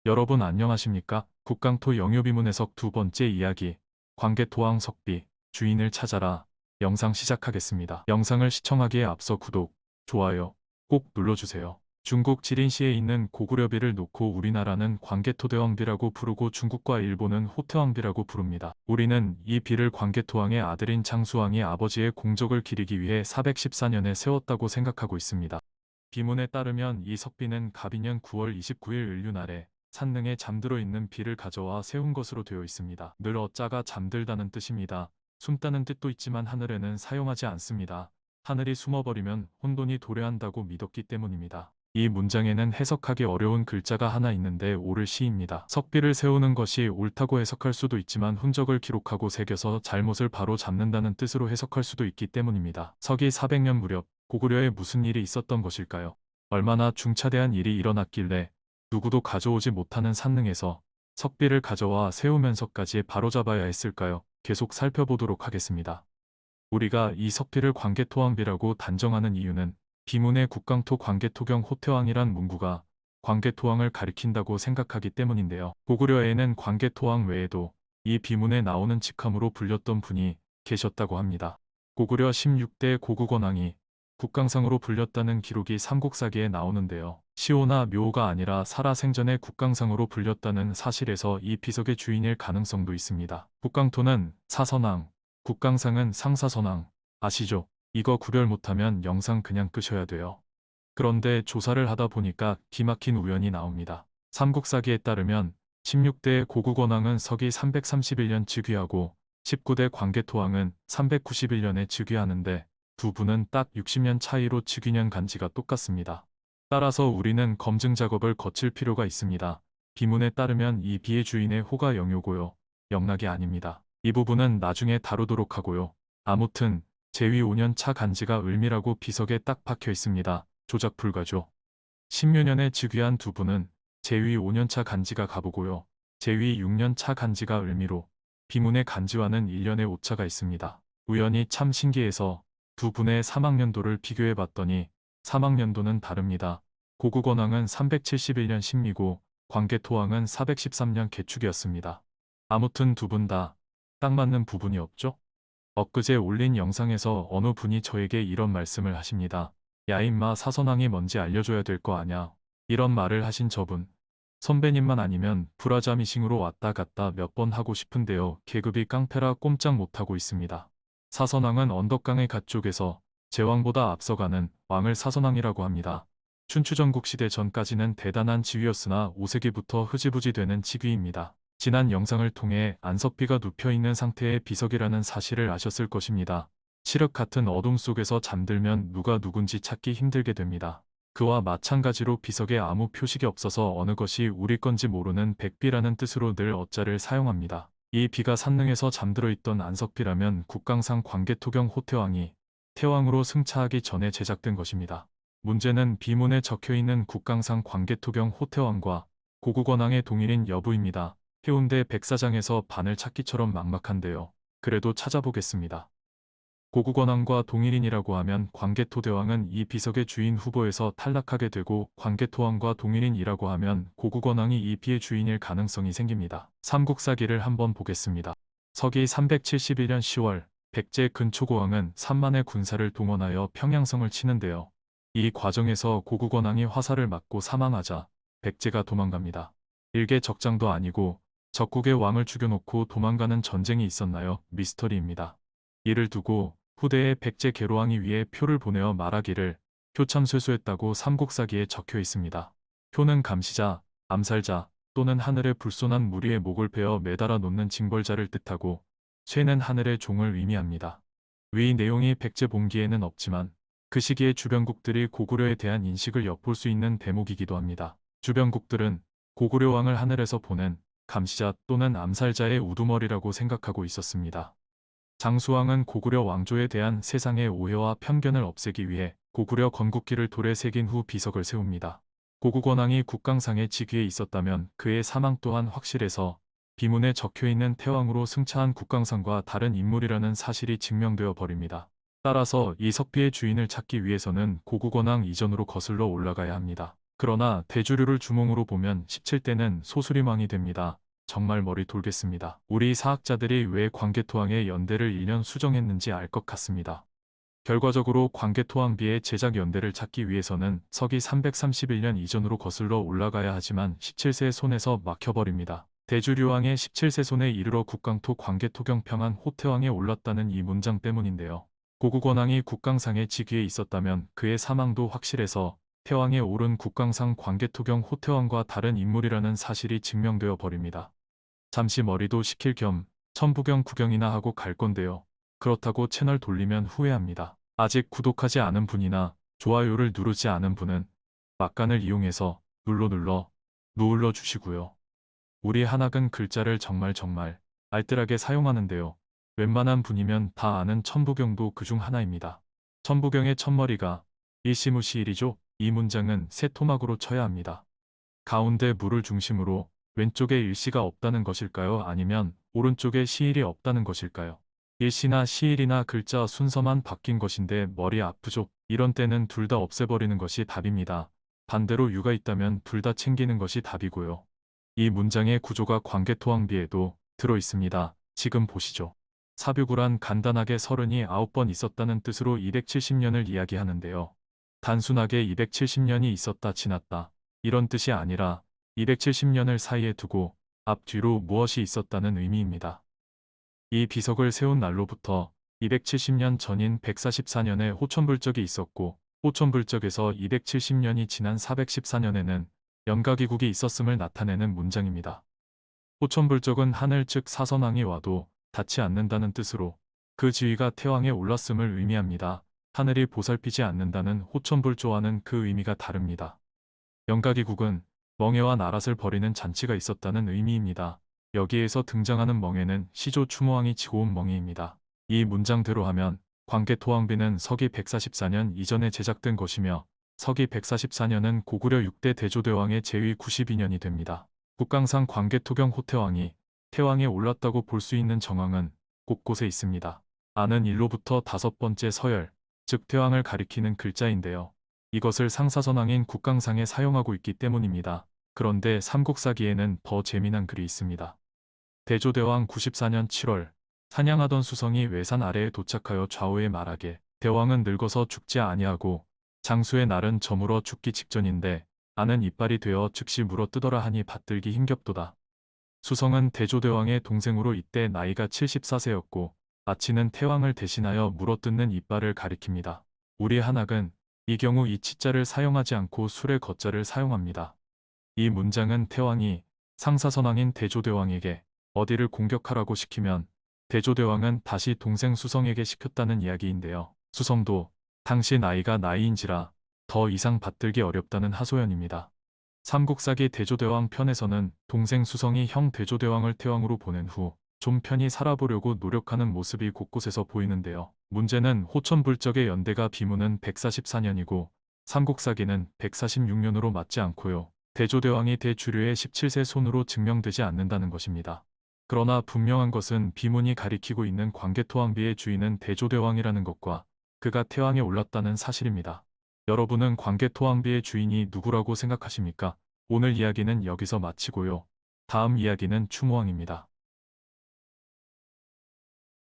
여러분 안녕하십니까? 국강토 영유비문 해석 두 번째 이야기, 광개토왕 석비, 주인을 찾아라. 영상 시작하겠습니다. 영상을 시청하기에 앞서 구독, 좋아요 꼭 눌러주세요. 중국 지린시에 있는 고구려비를 놓고 우리나라는 광개토대왕비라고 부르고 중국과 일본은 호태왕비라고 부릅니다. 우리는 이 비를 광개토왕의 아들인 장수왕이 아버지의 공적을 기리기 위해 414년에 세웠다고 생각하고 있습니다. 비문에 따르면 이 석비는 갑인년 9월 29일 을류날에 산릉에 잠들어 있는 비를 가져와 세운 것으로 되어 있습니다. 늘 어자가 잠들다는 뜻입니다. 숨다는 뜻도 있지만 하늘에는 사용하지 않습니다. 하늘이 숨어버리면 혼돈이 도래한다고 믿었기 때문입니다. 이 문장에는 해석하기 어려운 글자가 하나 있는데 옳을 시입니다. 석비를 세우는 것이 옳다고 해석할 수도 있지만 흔적을 기록하고 새겨서 잘못을 바로 잡는다는 뜻으로 해석할 수도 있기 때문입니다. 서기 400년 무렵 고구려에 무슨 일이 있었던 것일까요? 얼마나 중차대한 일이 일어났길래 누구도 가져오지 못하는 산릉에서 석비를 가져와 세우면서까지 바로잡아야 했을까요? 계속 살펴보도록 하겠습니다. 우리가 이 석비를 광개토왕비라고 단정하는 이유는 비문의 국강토 광개토경 호태왕이란 문구가 광개토왕을 가리킨다고 생각하기 때문인데요. 고구려에는 광개토왕 외에도 이 비문에 나오는 직함으로 불렸던 분이 계셨다고 합니다. 고구려 16대 고국원왕이 국강상으로 불렸다는 기록이 삼국사기에 나오는데요. 시호나 묘호가 아니라 살아생전에 국강상으로 불렸다는 사실에서 이 비석의 주인일 가능성도 있습니다. 국강토는 사선왕, 국강상은 상사선왕. 아시죠? 이거 구별 못하면 영상 그냥 끄셔야 돼요. 그런데 조사를 하다 보니까 기막힌 우연이 나옵니다. 삼국사기에 따르면 16대 고국원왕은 서기 331년 즉위하고 19대 광개토왕은 391년에 즉위하는데 두 분은 딱 60년 차이로 즉위년 간지가 똑같습니다. 따라서 우리는 검증 작업을 거칠 필요가 있습니다. 비문에 따르면 이 비의 주인의 호가 영요고요. 영락이 아닙니다. 이 부분은 나중에 다루도록 하고요. 아무튼 제위 5년 차 간지가 을미라고 비석에 딱 박혀 있습니다. 조작 불가죠. 16년에 즉위한 두 분은 제위 5년 차 간지가 가보고요. 제위 6년 차 간지가 을미로 비문의 간지와는 1년의 오차가 있습니다. 우연히 참 신기해서 두 분의 사망연도를 비교해봤더니 사망연도는 다릅니다. 고국원왕은 371년 신미고 광개토왕은 413년 개축이었습니다. 아무튼 두 분 다 딱 맞는 부분이 없죠? 엊그제 올린 영상에서 어느 분이 저에게 이런 말씀을 하십니다. 야 임마 사선왕이 뭔지 알려줘야 될 거 아냐. 이런 말을 하신 저분. 선배님만 아니면 브라자미싱으로 왔다 갔다 몇 번 하고 싶은데요. 계급이 깡패라 꼼짝 못하고 있습니다. 사선왕은 언덕강의 갓쪽에서 제왕보다 앞서가는 왕을 사선왕이라고 합니다. 춘추전국 시대 전까지는 대단한 지위였으나 5세기부터 흐지부지 되는 직위입니다. 지난 영상을 통해 안석비가 눕혀있는 상태의 비석이라는 사실을 아셨을 것입니다. 칠흑 같은 어둠 속에서 잠들면 누가 누군지 찾기 힘들게 됩니다. 그와 마찬가지로 비석에 아무 표식이 없어서 어느 것이 우리 건지 모르는 백비라는 뜻으로 늘 어자를 사용합니다. 이 비가 산릉에서 잠들어 있던 안석비라면 국강상 광개토경 호태왕이 태왕으로 승차하기 전에 제작된 것입니다. 문제는 비문에 적혀있는 국강상 광개토경 호태왕과 고국원왕의 동일인 여부입니다. 해운대 백사장에서 바늘 찾기처럼 막막한데요. 그래도 찾아보겠습니다. 고국원왕과 동일인이라고 하면 광개토대왕은 이 비석의 주인 후보에서 탈락하게 되고 광개토왕과 동일인이라고 하면 고국원왕이 이 비의 주인일 가능성이 생깁니다. 삼국사기를 한번 보겠습니다. 서기 371년 10월 백제 근초고왕은 3만의 군사를 동원하여 평양성을 치는데요. 이 과정에서 고국원왕이 화살을 맞고 사망하자 백제가 도망갑니다. 일개 적장도 아니고 적국의 왕을 죽여놓고 도망가는 전쟁이 있었나요? 미스터리입니다. 이를 두고 후대에 백제 계로왕이 위에 표를 보내어 말하기를 표참쇠수했다고 삼국사기에 적혀 있습니다. 표는 감시자, 암살자 또는 하늘에 불손한 무리의 목을 베어 매달아 놓는 징벌자를 뜻하고 쇠는 하늘의 종을 의미합니다. 위 내용이 백제 본기에는 없지만 그 시기의 주변국들이 고구려에 대한 인식을 엿볼 수 있는 대목이기도 합니다. 주변국들은 고구려 왕을 하늘에서 보낸 감시자 또는 암살자의 우두머리라고 생각하고 있었습니다. 장수왕은 고구려 왕조에 대한 세상의 오해와 편견을 없애기 위해 고구려 건국기를 돌에 새긴 후 비석을 세웁니다. 고국원왕이 국강상의 직위에 있었다면 그의 사망 또한 확실해서 비문에 적혀있는 태왕으로 승차한 국강상과 다른 인물이라는 사실이 증명되어 버립니다. 따라서 이 석비의 주인을 찾기 위해서는 고국원왕 이전으로 거슬러 올라가야 합니다. 그러나 대주류를 주몽으로 보면 17대는 소수림왕이 됩니다. 정말 머리 돌겠습니다. 우리 사학자들이 왜 광개토왕의 연대를 1년 수정했는지 알 것 같습니다. 결과적으로 광개토왕비의 제작 연대를 찾기 위해서는 서기 331년 이전으로 거슬러 올라가야 하지만 17세 손에서 막혀버립니다. 대주류왕의 17세 손에 이르러 국강토 광개토경 평안 호태왕에 올랐다는 이 문장 때문인데요. 고국원왕이 국강상의 직위에 있었다면 그의 사망도 확실해서 태왕에 오른 국강상 광개토경 호태왕과 다른 인물이라는 사실이 증명되어 버립니다. 잠시 머리도 식힐 겸 천부경 구경이나 하고 갈 건데요. 그렇다고 채널 돌리면 후회합니다. 아직 구독하지 않은 분이나 좋아요를 누르지 않은 분은 막간을 이용해서 눌러 주시고요. 우리 한학은 글자를 정말 알뜰하게 사용하는데요. 웬만한 분이면 다 아는 천부경도 그중 하나입니다. 천부경의 첫머리가 일시무시일이죠. 이 문장은 세 토막으로 쳐야 합니다. 가운데 물을 중심으로 왼쪽에 일시가 없다는 것일까요? 아니면 오른쪽에 시일이 없다는 것일까요? 일시나 시일이나 글자 순서만 바뀐 것인데 머리 아프죠? 이런 때는 둘 다 없애버리는 것이 답입니다. 반대로 유가 있다면 둘 다 챙기는 것이 답이고요. 이 문장의 구조가 광개토왕비에도 들어 있습니다. 지금 보시죠. 사뷰구란 간단하게 39번 있었다는 뜻으로 270년을 이야기하는데요. 단순하게 270년이 있었다 지났다 이런 뜻이 아니라 270년을 사이에 두고 앞뒤로 무엇이 있었다는 의미입니다. 이 비석을 세운 날로부터 270년 전인 144년에 호천불적이 있었고 호천불적에서 270년이 지난 414년에는 연가기국이 있었음을 나타내는 문장입니다. 호천불적은 하늘 즉 사선왕이 와도 닿지 않는다는 뜻으로 그 지위가 태왕에 올랐음을 의미합니다. 하늘이 보살피지 않는다는 호천불조와는 그 의미가 다릅니다. 연가기국은 멍에와 나랏을 벌이는 잔치가 있었다는 의미입니다. 여기에서 등장하는 멍에는 시조 추모왕이 치고 온 멍에입니다. 이 문장대로 하면 광개토왕비는 서기 144년 이전에 제작된 것이며 서기 144년은 고구려 6대 대조대왕의 제위 92년이 됩니다. 국강상 광개토경 호태왕이 태왕에 올랐다고 볼 수 있는 정황은 곳곳에 있습니다. 아는 일로부터 다섯 번째 서열, 즉 태왕을 가리키는 글자인데요. 이것을 상사선왕인 국강상에 사용하고 있기 때문입니다. 그런데 삼국사기에는 더 재미난 글이 있습니다. 대조대왕 94년 7월 사냥하던 수성이 외산 아래에 도착하여 좌우에 말하게 대왕은 늙어서 죽지 아니하고 장수의 날은 저물어 죽기 직전인데 아는 이빨이 되어 즉시 물어뜯어라 하니 받들기 힘겹도다. 수성은 대조대왕의 동생으로 이때 나이가 74세였고 아치는 태왕을 대신하여 물어뜯는 이빨을 가리킵니다. 우리 한학은 이 경우 이 치자를 사용하지 않고 술의 거자를 사용합니다. 이 문장은 태왕이 상사선왕인 대조대왕에게 어디를 공격하라고 시키면 대조대왕은 다시 동생 수성에게 시켰다는 이야기인데요. 수성도 당시 나이가 나이인지라 더 이상 받들기 어렵다는 하소연입니다. 삼국사기 대조대왕 편에서는 동생 수성이 형 대조대왕을 태왕으로 보낸 후 좀 편히 살아보려고 노력하는 모습이 곳곳에서 보이는데요. 문제는 호천불적의 연대가 비문은 144년이고 삼국사기는 146년으로 맞지 않고요. 대조대왕이 대주류의 17세 손으로 증명되지 않는다는 것입니다. 그러나 분명한 것은 비문이 가리키고 있는 광개토왕비의 주인은 대조대왕이라는 것과 그가 태왕에 올랐다는 사실입니다. 여러분은 광개토왕비의 주인이 누구라고 생각하십니까? 오늘 이야기는 여기서 마치고요. 다음 이야기는 추모왕입니다.